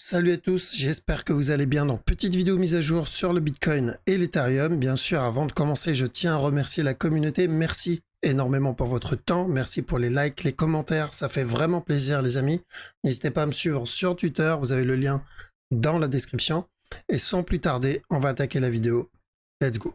Salut à tous, j'espère que vous allez bien. Donc, petite vidéo mise à jour sur le Bitcoin et l'Ethereum. Bien sûr, avant de commencer, je tiens à remercier la communauté. Merci énormément pour votre temps. Merci pour les likes, les commentaires. Ça fait vraiment plaisir, les amis. N'hésitez pas à me suivre sur Twitter. Vous avez le lien dans la description. Et sans plus tarder, on va attaquer la vidéo. Let's go.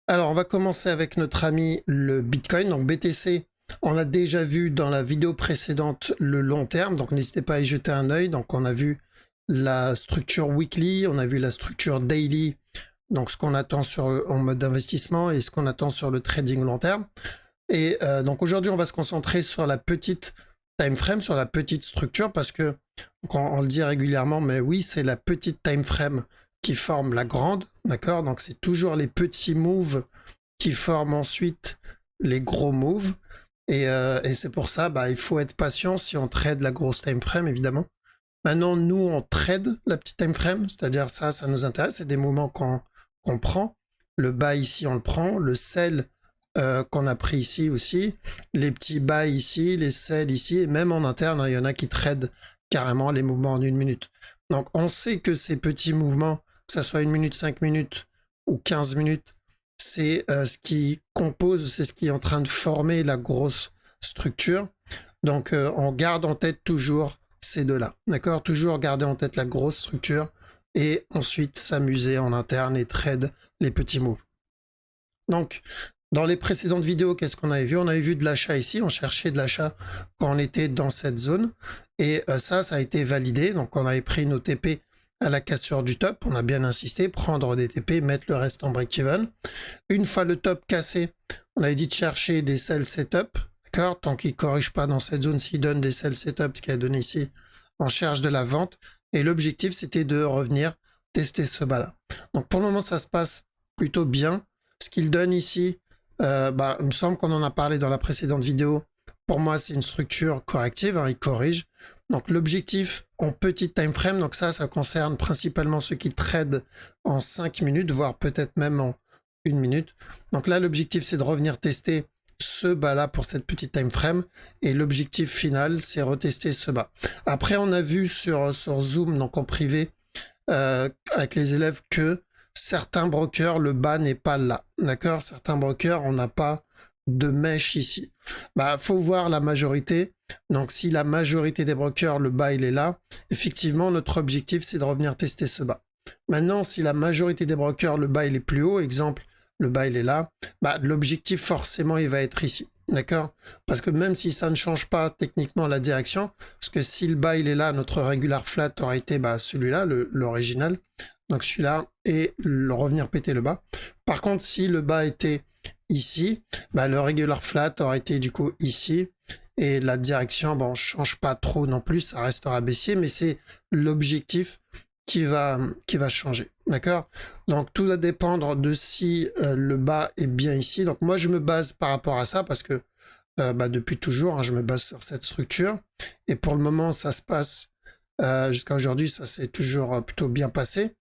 Alors, on va commencer avec notre ami le Bitcoin. Donc, BTC, on a déjà vu dans la vidéo précédente le long terme. Donc, n'hésitez pas à y jeter un œil. Donc, on a vu la structure weekly, on a vu la structure daily. Donc, ce qu'on attend en mode d'investissement et ce qu'on attend sur le trading long terme. Et donc, aujourd'hui, on va se concentrer sur la petite time frame, sur la petite structure, parce que, on le dit régulièrement, mais oui, c'est la petite time frame qui forme la grande, d'accord? Donc c'est toujours les petits moves qui forment ensuite les gros moves. Et c'est pour ça, il faut être patient si on trade la grosse time frame, évidemment. Maintenant, nous, on trade la petite time frame, c'est-à-dire ça nous intéresse, c'est des mouvements qu'on prend. Le buy ici, on le prend. Le sell qu'on a pris ici aussi. Les petits buy ici, les sell ici. Et même en interne, il y en a qui tradent carrément les mouvements en 1 minute. Donc, on sait que ces petits mouvements, que ça soit 1 minute, 5 minutes ou 15 minutes, c'est ce qui compose, c'est ce qui est en train de former la grosse structure. Donc, on garde en tête toujours ces deux-là, d'accord? Toujours garder en tête la grosse structure et ensuite s'amuser en interne et trade les petits moves. Donc, dans les précédentes vidéos, qu'est-ce qu'on avait vu? On avait vu de l'achat ici, on cherchait de l'achat quand on était dans cette zone. Et ça a été validé. Donc, on avait pris nos TP à la cassure du top. On a bien insisté, prendre des TP, mettre le reste en break-even. Une fois le top cassé, on avait dit de chercher des sell setup. D'accord? Tant qu'il ne corrige pas dans cette zone, s'il donne des sell setup, ce qu'il a donné ici, on cherche de la vente. Et l'objectif, c'était de revenir tester ce bas-là. Donc, pour le moment, ça se passe plutôt bien. Ce qu'il donne ici, il me semble qu'on en a parlé dans la précédente vidéo. Pour moi, c'est une structure corrective, il corrige. Donc, l'objectif en petite time frame, donc ça concerne principalement ceux qui tradent en 5 minutes, voire peut-être même en 1 minute. Donc là, l'objectif, c'est de revenir tester ce bas-là pour cette petite time frame. Et l'objectif final, c'est retester ce bas. Après, on a vu sur Zoom, donc en privé, avec les élèves, que certains brokers, le bas n'est pas là. D'accord? Certains brokers, on n'a pas de mèche ici. Faut voir la majorité. Donc, si la majorité des brokers, le bas, il est là, effectivement, notre objectif, c'est de revenir tester ce bas. Maintenant, si la majorité des brokers, le bas, il est plus haut, exemple, le bas, il est là, l'objectif, forcément, il va être ici. D'accord? Parce que même si ça ne change pas techniquement la direction, parce que si le bas, il est là, notre regular flat aurait été celui-là, l'original. Donc celui-là, et revenir péter le bas. Par contre, si le bas était ici, le regular flat aurait été du coup ici. Et la direction, on change pas trop non plus, ça restera baissier, mais c'est l'objectif qui va changer. D'accord? Donc tout va dépendre de si le bas est bien ici. Donc moi, je me base par rapport à ça parce que depuis toujours, je me base sur cette structure. Et pour le moment, ça se passe jusqu'à aujourd'hui, ça s'est toujours plutôt bien passé.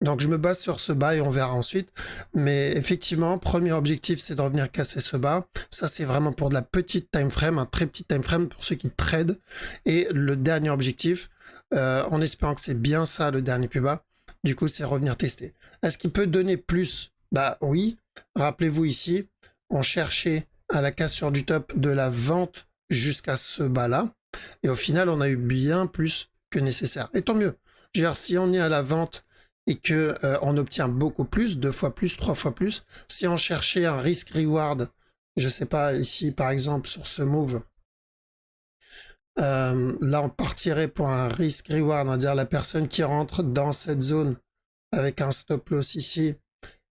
Donc je me base sur ce bas et on verra ensuite. Mais effectivement, premier objectif, c'est de revenir casser ce bas. Ça, c'est vraiment pour de la petite time frame, un très petit time frame pour ceux qui tradent. Et le dernier objectif, en espérant que c'est bien ça le dernier plus bas, du coup, c'est revenir tester. Est-ce qu'il peut donner plus? Oui. Rappelez-vous ici, on cherchait à la cassure du top de la vente jusqu'à ce bas-là. Et au final, on a eu bien plus que nécessaire. Et tant mieux. Je veux dire, si on est à la vente et que on obtient beaucoup plus, 2 fois plus, 3 fois plus, si on cherchait un risk-reward, je sais pas, ici par exemple sur ce move, là on partirait pour un risk-reward, on va dire la personne qui rentre dans cette zone avec un stop-loss ici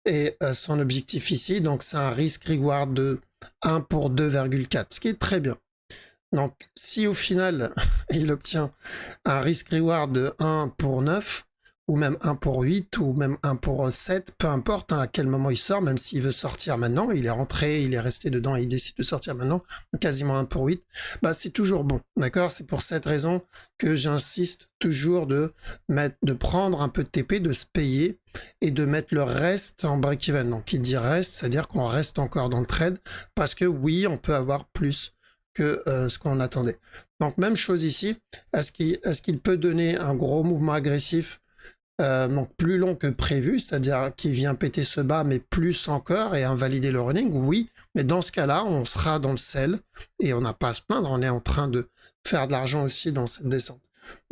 et son objectif ici, donc c'est un risk-reward de 1 pour 2,4, ce qui est très bien. Donc si au final il obtient un risk-reward de 1 pour 9, ou même 1 pour 8, ou même 1 pour 7, peu importe à quel moment il sort, même s'il veut sortir maintenant, il est rentré, il est resté dedans et il décide de sortir maintenant, quasiment 1 pour 8, bah c'est toujours bon, d'accord? C'est pour cette raison que j'insiste toujours de prendre un peu de TP, de se payer et de mettre le reste en break-even. Donc qui dit reste, c'est-à-dire qu'on reste encore dans le trade, parce que oui, on peut avoir plus que ce qu'on attendait. Donc même chose ici, est-ce qu'il peut donner un gros mouvement agressif, donc plus long que prévu, c'est-à-dire qu'il vient péter ce bas, mais plus encore et invalider le running? Oui, mais dans ce cas-là, on sera dans le sell et on n'a pas à se plaindre, on est en train de faire de l'argent aussi dans cette descente.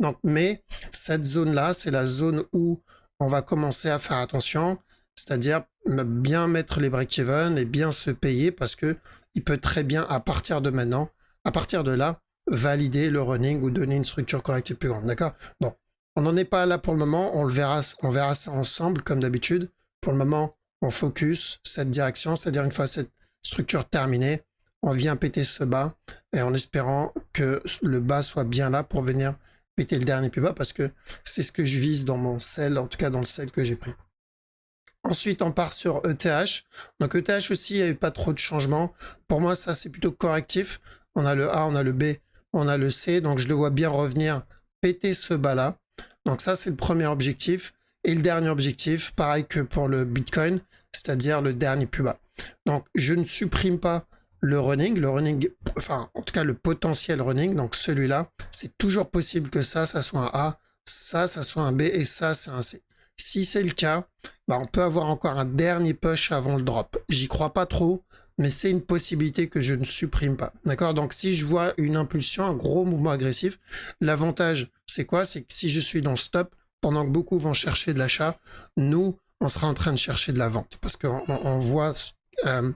Donc, mais cette zone-là, c'est la zone où on va commencer à faire attention, c'est-à-dire bien mettre les break-even et bien se payer, parce que il peut très bien, à partir de maintenant, à partir de là, valider le running ou donner une structure corrective plus grande, d'accord? Bon, on n'en est pas là pour le moment, on verra ça ensemble comme d'habitude. Pour le moment, on focus cette direction, c'est-à-dire une fois cette structure terminée, on vient péter ce bas et en espérant que le bas soit bien là pour venir péter le dernier plus bas, parce que c'est ce que je vise dans mon sell, en tout cas dans le sell que j'ai pris. Ensuite, on part sur ETH. Donc ETH aussi, il n'y avait pas trop de changements. Pour moi, ça, c'est plutôt correctif. On a le A, on a le B, on a le C. Donc je le vois bien revenir péter ce bas-là. Donc ça, c'est le premier objectif. Et le dernier objectif, pareil que pour le Bitcoin, c'est-à-dire le dernier plus bas. Donc je ne supprime pas le running, enfin en tout cas le potentiel running, donc celui-là, c'est toujours possible que ça soit un A, ça soit un B et ça c'est un C. Si c'est le cas, bah, on peut avoir encore un dernier push avant le drop. J'y crois pas trop, mais c'est une possibilité que je ne supprime pas. D'accord? Donc si je vois une impulsion, un gros mouvement agressif, l'avantage c'est quoi? C'est que si je suis dans le stop, pendant que beaucoup vont chercher de l'achat, nous, on sera en train de chercher de la vente, parce qu'on voit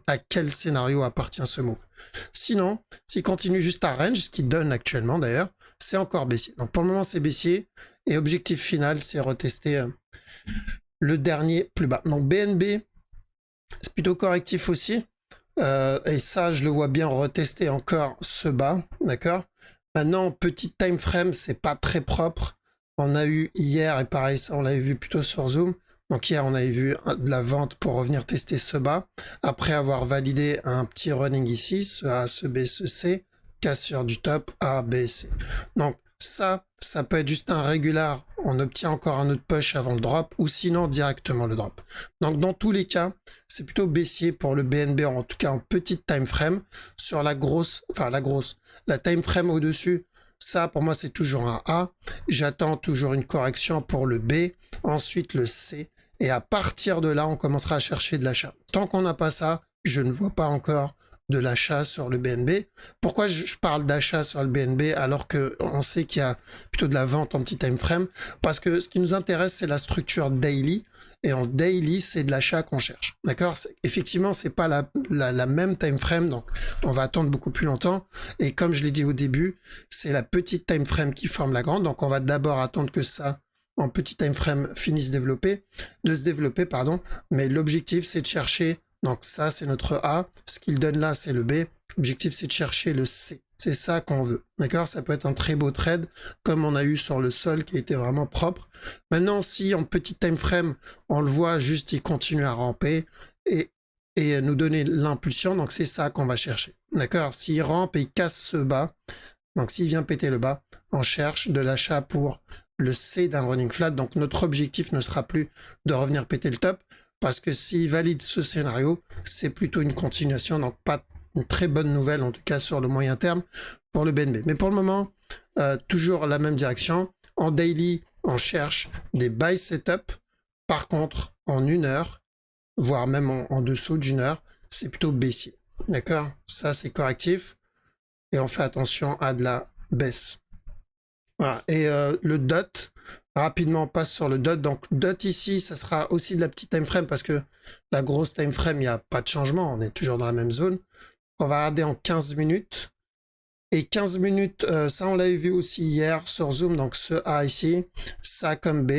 à quel scénario appartient ce move. Sinon, s'il continue juste à range, ce qu'il donne actuellement d'ailleurs, c'est encore baissier. Donc pour le moment, c'est baissier. Et objectif final, c'est retester le dernier plus bas. Donc BNB, c'est plutôt correctif aussi. Et ça, je le vois bien retester encore ce bas. D'accord? Maintenant, petit time frame, c'est pas très propre. On a eu hier, et pareil, ça, on l'avait vu plutôt sur Zoom. Donc hier, on avait vu de la vente pour revenir tester ce bas. Après avoir validé un petit running ici, ce A, ce B, ce C, cassure du top A, B, C. Donc ça peut être juste un régular. On obtient encore un autre push avant le drop, ou sinon directement le drop. Donc dans tous les cas, c'est plutôt baissier pour le BNB, en tout cas en petite time frame. Sur la time frame au-dessus, ça pour moi c'est toujours un A. J'attends toujours une correction pour le B, ensuite le C. Et à partir de là, on commencera à chercher de l'achat. Tant qu'on n'a pas ça, je ne vois pas encore de l'achat sur le BNB. Pourquoi je parle d'achat sur le BNB alors qu'on sait qu'il y a plutôt de la vente en petit time frame? Parce que ce qui nous intéresse, c'est la structure daily. Et en daily, c'est de l'achat qu'on cherche. D'accord? Effectivement, c'est pas la même time frame, donc on va attendre beaucoup plus longtemps. Et comme je l'ai dit au début, c'est la petite time frame qui forme la grande. Donc on va d'abord attendre que ça, en petit time frame, finisse de se développer, pardon. Mais l'objectif, c'est de chercher. Donc ça, c'est notre A. Ce qu'il donne là, c'est le B. L'objectif, c'est de chercher le C. C'est ça qu'on veut. D'accord? Ça peut être un très beau trade, comme on a eu sur le sol, qui était vraiment propre. Maintenant, si en petit time frame, on le voit juste, il continue à ramper et nous donner l'impulsion, donc c'est ça qu'on va chercher. D'accord? S'il rampe et il casse ce bas, donc s'il vient péter le bas, on cherche de l'achat pour le C d'un running flat. Donc notre objectif ne sera plus de revenir péter le top, parce que s'il valide ce scénario, c'est plutôt une continuation, donc pas une très bonne nouvelle, en tout cas sur le moyen terme, pour le BNB. Mais pour le moment, toujours la même direction. En daily, on cherche des buy setup. Par contre, en 1 heure, voire même en dessous d'une heure, c'est plutôt baissier. D'accord? Ça, c'est correctif. Et on fait attention à de la baisse. Voilà. Et le DOT, rapidement on passe sur le DOT. Donc DOT ici, ça sera aussi de la petite time frame, parce que la grosse time frame, il n'y a pas de changement, on est toujours dans la même zone. On va regarder en 15 minutes. Et 15 minutes, ça on l'avait vu aussi hier sur Zoom, donc ce A ici, ça comme B.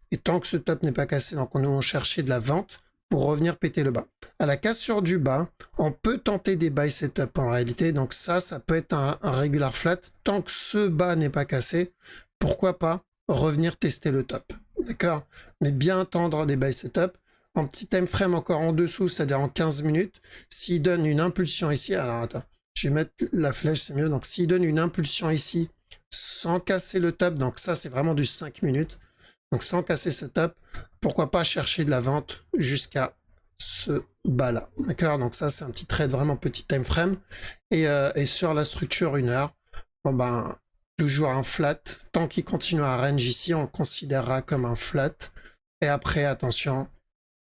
Et tant que ce top n'est pas cassé, donc on cherchait de la vente pour revenir péter le bas. À la cassure du bas, on peut tenter des buy setup en réalité. Donc ça peut être un regular flat. Tant que ce bas n'est pas cassé, pourquoi pas revenir tester le top. d'accord? Mais bien tendre des buy setup. En petit time frame encore en dessous, c'est-à-dire en 15 minutes, s'il donne une impulsion ici, alors attends, je vais mettre la flèche, c'est mieux. Donc s'il donne une impulsion ici, sans casser le top, donc ça c'est vraiment du 5 minutes, donc sans casser ce top, pourquoi pas chercher de la vente jusqu'à ce bas là, d'accord? Donc ça c'est un petit trade vraiment petit time frame, et sur la structure 1 heure, bon ben toujours un flat, tant qu'il continue à range ici, on le considérera comme un flat, et après attention,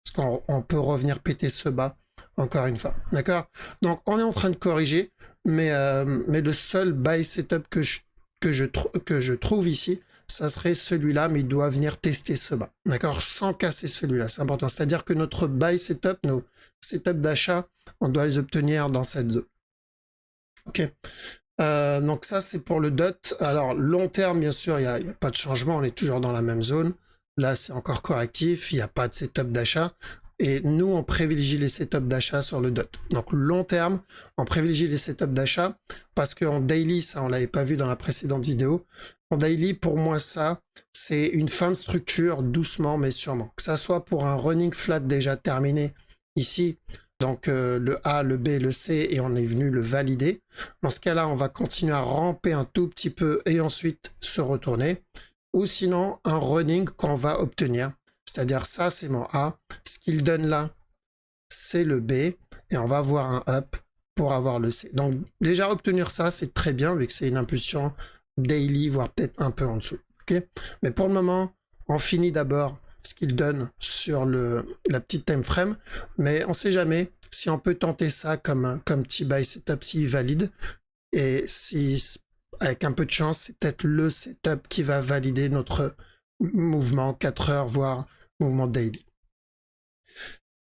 parce qu'on peut revenir péter ce bas encore une fois, d'accord? Donc on est en train de corriger, mais le seul buy setup que je trouve ici, ça serait celui-là, mais il doit venir tester ce bas, d'accord? Sans casser celui-là, c'est important. C'est-à-dire que notre buy setup, nos setups d'achat, on doit les obtenir dans cette zone. Ok. Donc ça, c'est pour le DOT. Alors, long terme, bien sûr, il n'y a pas de changement, on est toujours dans la même zone. Là, c'est encore correctif, il n'y a pas de setup d'achat. Et nous, on privilégie les setups d'achat sur le DOT. Donc, long terme, on privilégie les setups d'achat parce qu'en daily, ça, on l'avait pas vu dans la précédente vidéo. En daily, pour moi, ça, c'est une fin de structure doucement mais sûrement. Que ça soit pour un running flat déjà terminé ici, donc le A, le B, le C, et on est venu le valider. Dans ce cas-là, on va continuer à ramper un tout petit peu et ensuite se retourner. Ou sinon, un running qu'on va obtenir. C'est-à-dire ça, c'est mon A. Ce qu'il donne là, c'est le B. Et on va avoir un up pour avoir le C. Donc déjà, obtenir ça, c'est très bien, vu que c'est une impulsion daily, voire peut-être un peu en dessous. Okay, mais pour le moment, on finit d'abord ce qu'il donne sur la petite time frame. Mais on ne sait jamais si on peut tenter ça comme petit buy setup s'il valide. Et si, avec un peu de chance, c'est peut-être le setup qui va valider notre mouvement 4 heures, voire mouvement daily.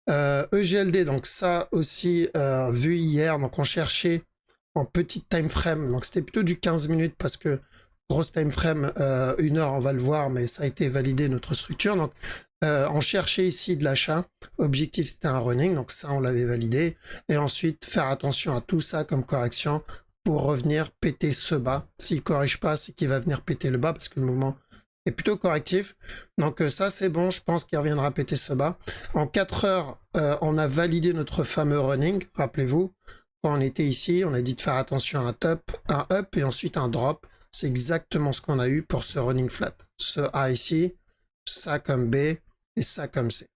EGLD, donc ça aussi vu hier, donc on cherchait en petite time frame, donc c'était plutôt du 15 minutes parce que grosse time frame, 1 heure, on va le voir, mais ça a été validé notre structure. Donc on cherchait ici de l'achat, objectif c'était un running, donc ça on l'avait validé, et ensuite faire attention à tout ça comme correction pour revenir péter ce bas. S'il corrige pas, c'est qu'il va venir péter le bas parce que le mouvement est plutôt correctif. Donc ça c'est bon, je pense qu'il reviendra péter ce bas. En 4 heures, on a validé notre fameux running, rappelez-vous, quand on était ici, on a dit de faire attention à un top, un up et ensuite un drop. C'est exactement ce qu'on a eu pour ce running flat. Ce A ici, ça comme B et ça comme C.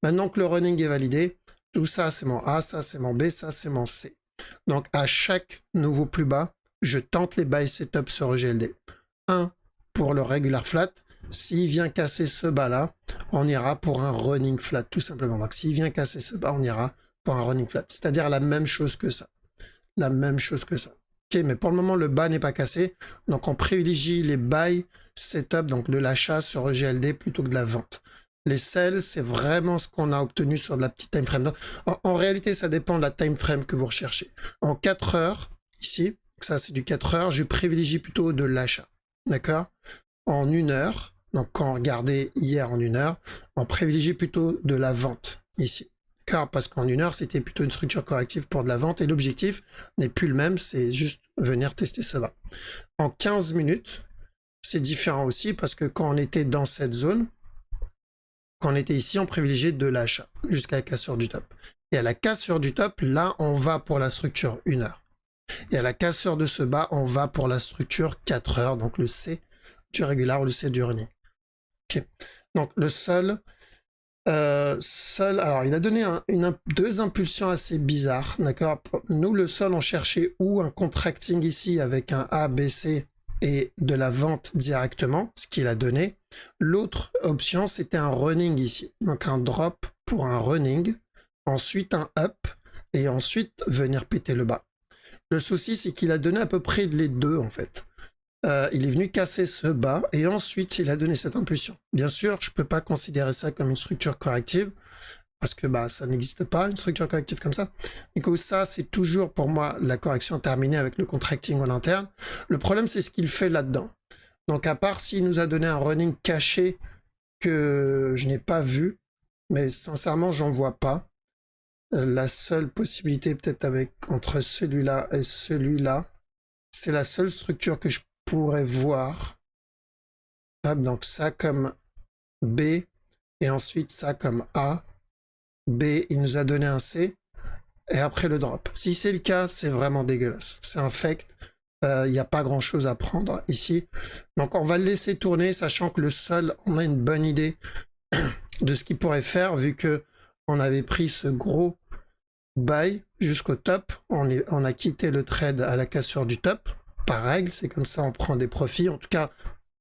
Maintenant que le running est validé, tout ça c'est mon A, ça c'est mon B, ça c'est mon C. Donc à chaque nouveau plus bas, je tente les buy setup sur EGLD. 1 pour le regular flat. S'il vient casser ce bas là, on ira pour un running flat tout simplement. Donc s'il vient casser ce bas, on ira pour un running flat. C'est-à-dire la même chose que ça. La même chose que ça. Ok, mais pour le moment, le bas n'est pas cassé. Donc on privilégie les buy setup, donc de l'achat sur EGLD plutôt que de la vente. Les sells, c'est vraiment ce qu'on a obtenu sur de la petite time frame. Donc, en réalité, ça dépend de la time frame que vous recherchez. En 4 heures, ici, ça c'est du 4 heures, je privilégie plutôt de l'achat. D'accord? En 1 heure, donc quand on regardait hier en 1 heure, on privilégie plutôt de la vente ici. D'accord? Parce qu'en 1 heure, c'était plutôt une structure corrective pour de la vente et l'objectif n'est plus le même, c'est juste venir tester cela. En 15 minutes, c'est différent aussi parce que quand on était dans cette zone, quand on était ici, on privilégiait de l'achat jusqu'à la cassure du top. Et à la cassure du top, là, on va pour la structure 1 heure. Et à la cassure de ce bas, on va pour la structure 4 heures, donc le C du régular ou le C du running. Okay. Donc le sol, alors il a donné deux impulsions assez bizarres, d'accord? Nous, le sol, on cherchait ou un contracting ici avec un A, B, C et de la vente directement, ce qu'il a donné. L'autre option, c'était un running ici. Donc un drop pour un running, ensuite un up, et ensuite venir péter le bas. Le souci, c'est qu'il a donné à peu près les deux, en fait. Il est venu casser ce bas, et ensuite, il a donné cette impulsion. Bien sûr, je ne peux pas considérer ça comme une structure corrective, parce que bah, ça n'existe pas, une structure corrective comme ça. Du coup, ça, c'est toujours pour moi la correction terminée avec le contracting en interne. Le problème, c'est ce qu'il fait là-dedans. Donc, à part s'il nous a donné un running caché que je n'ai pas vu, mais sincèrement, j'en vois pas. La seule possibilité, peut-être entre celui-là et celui-là, c'est la seule structure que je pourrais voir. Hop, donc ça comme B, et ensuite ça comme A, B, il nous a donné un C, et après le drop. Si c'est le cas, c'est vraiment dégueulasse. C'est infect. Il n'y a pas grand chose à prendre ici. Donc on va le laisser tourner, sachant que le sol, on a une bonne idée de ce qu'il pourrait faire, vu que on avait pris ce gros buy jusqu'au top. On a quitté le trade à la cassure du top. Par règle, c'est comme ça on prend des profits. En tout cas,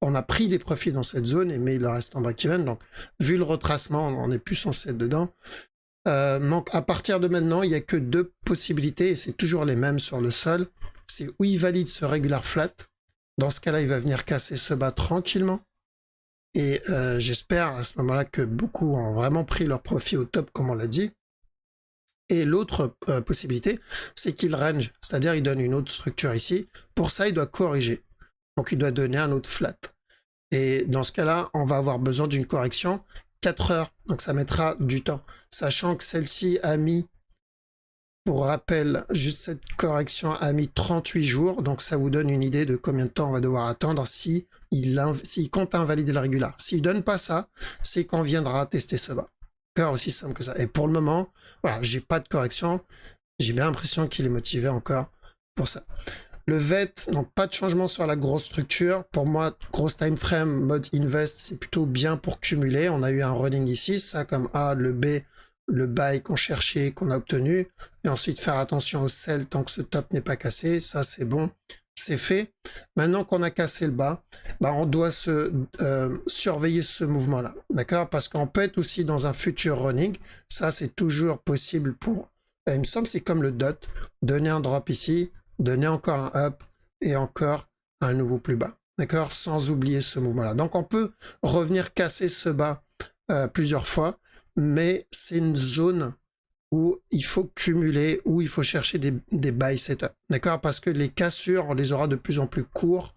on a pris des profits dans cette zone, mais il reste en break-even. Donc, vu le retracement, on n'est plus censé être dedans. Donc, à partir de maintenant, il n'y a que deux possibilités, et c'est toujours les mêmes sur le sol. C'est où il valide ce regular flat. Dans ce cas-là, il va venir casser ce bas tranquillement. Et j'espère à ce moment-là que beaucoup ont vraiment pris leur profit au top, comme on l'a dit. Et l'autre possibilité, c'est qu'il range, c'est-à-dire il donne une autre structure ici. Pour ça, il doit corriger. Donc, il doit donner un autre flat. Et dans ce cas-là, on va avoir besoin d'une correction 4 heures. Donc, ça mettra du temps. Sachant que celle-ci a mis, pour rappel, juste cette correction a mis 38 jours. Donc, ça vous donne une idée de combien de temps on va devoir attendre s'il compte invalider le régular. S'il ne donne pas ça, c'est qu'on viendra tester ce bas. Aussi simple que ça. Et pour le moment, voilà, j'ai pas de correction. J'ai bien l'impression qu'il est motivé encore pour ça. Le VET, donc pas de changement sur la grosse structure. Pour moi, grosse time frame, mode invest, c'est plutôt bien pour cumuler. On a eu un running ici, ça comme A, le B, le buy qu'on cherchait, qu'on a obtenu. Et ensuite faire attention au sell tant que ce top n'est pas cassé. Ça, c'est bon. C'est fait. Maintenant qu'on a cassé le bas, on doit surveiller ce mouvement-là, d'accord? Parce qu'on peut être aussi dans un futur running. Ça, c'est toujours possible pour... il me semble c'est comme le dot. Donner un drop ici, donner encore un up et encore un nouveau plus bas, d'accord? Sans oublier ce mouvement-là. Donc, on peut revenir casser ce bas plusieurs fois, mais c'est une zone où il faut cumuler, où il faut chercher des buy setup, d'accord? Parce que les cassures, on les aura de plus en plus courts,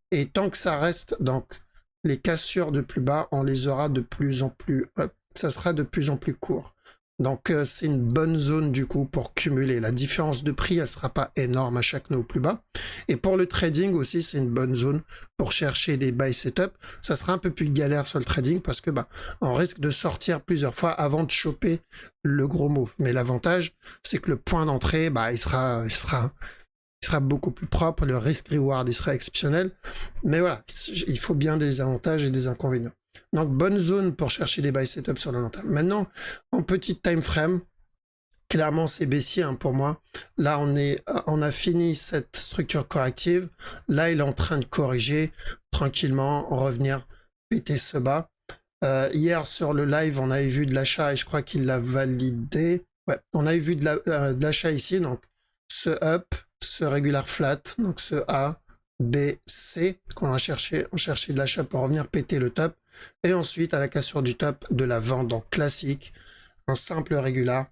et tant que ça reste, donc, les cassures de plus bas, on les aura de plus en plus, ça sera de plus en plus court. Donc, c'est une bonne zone, du coup, pour cumuler. La différence de prix, elle sera pas énorme à chaque nœud plus bas. Et pour le trading aussi, c'est une bonne zone pour chercher des buy setup. Ça sera un peu plus galère sur le trading parce que, on risque de sortir plusieurs fois avant de choper le gros move. Mais l'avantage, c'est que le point d'entrée, il sera beaucoup plus propre. Le risk-reward, il sera exceptionnel. Mais voilà, il faut bien des avantages et des inconvénients. Donc, bonne zone pour chercher des buy setup sur le long terme. Maintenant, en petite time frame, clairement, c'est baissier pour moi. Là, on a fini cette structure corrective. Là, il est en train de corriger tranquillement, revenir péter ce bas. Hier, sur le live, on avait vu de l'achat et je crois qu'il l'a validé. Ouais, on avait vu de l'achat ici. Donc, ce up, ce regular flat, donc ce A, B, C, qu'on a cherché. On cherchait de l'achat pour revenir péter le top. Et ensuite, à la cassure du top, de la vente, donc classique, un simple régular.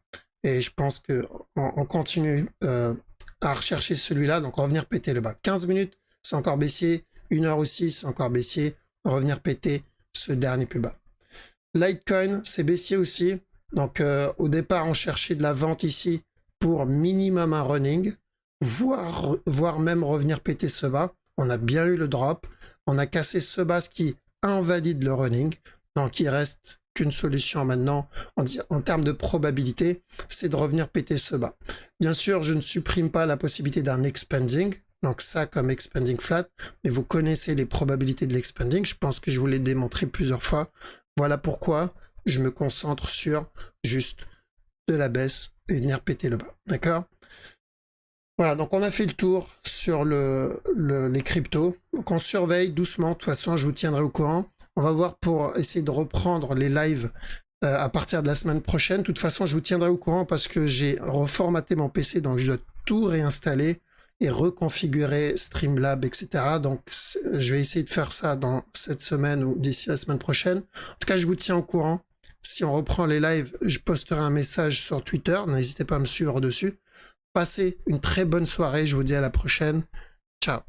Et je pense que on continue à rechercher celui-là, donc revenir péter le bas. 15 minutes, c'est encore baissier. 1 heure aussi, c'est encore baissier. Revenir péter ce dernier plus bas. Litecoin, c'est baissier aussi. Donc, au départ, on cherchait de la vente ici pour minimum un running, voire même revenir péter ce bas. On a bien eu le drop. On a cassé ce bas, ce qui invalide le running. Donc, il reste qu'une solution maintenant en termes de probabilité, c'est de revenir péter ce bas. Bien sûr, je ne supprime pas la possibilité d'un expanding, donc ça comme expanding flat, mais vous connaissez les probabilités de l'expanding, je pense que je vous l'ai démontré plusieurs fois. Voilà pourquoi je me concentre sur juste de la baisse et venir péter le bas, d'accord? Voilà, donc on a fait le tour sur les cryptos. Donc on surveille doucement, de toute façon je vous tiendrai au courant. On va voir pour essayer de reprendre les lives à partir de la semaine prochaine. De toute façon, je vous tiendrai au courant parce que j'ai reformaté mon PC, donc je dois tout réinstaller et reconfigurer Streamlab, etc. Donc, je vais essayer de faire ça dans cette semaine ou d'ici la semaine prochaine. En tout cas, je vous tiens au courant. Si on reprend les lives, je posterai un message sur Twitter. N'hésitez pas à me suivre dessus. Passez une très bonne soirée. Je vous dis à la prochaine. Ciao.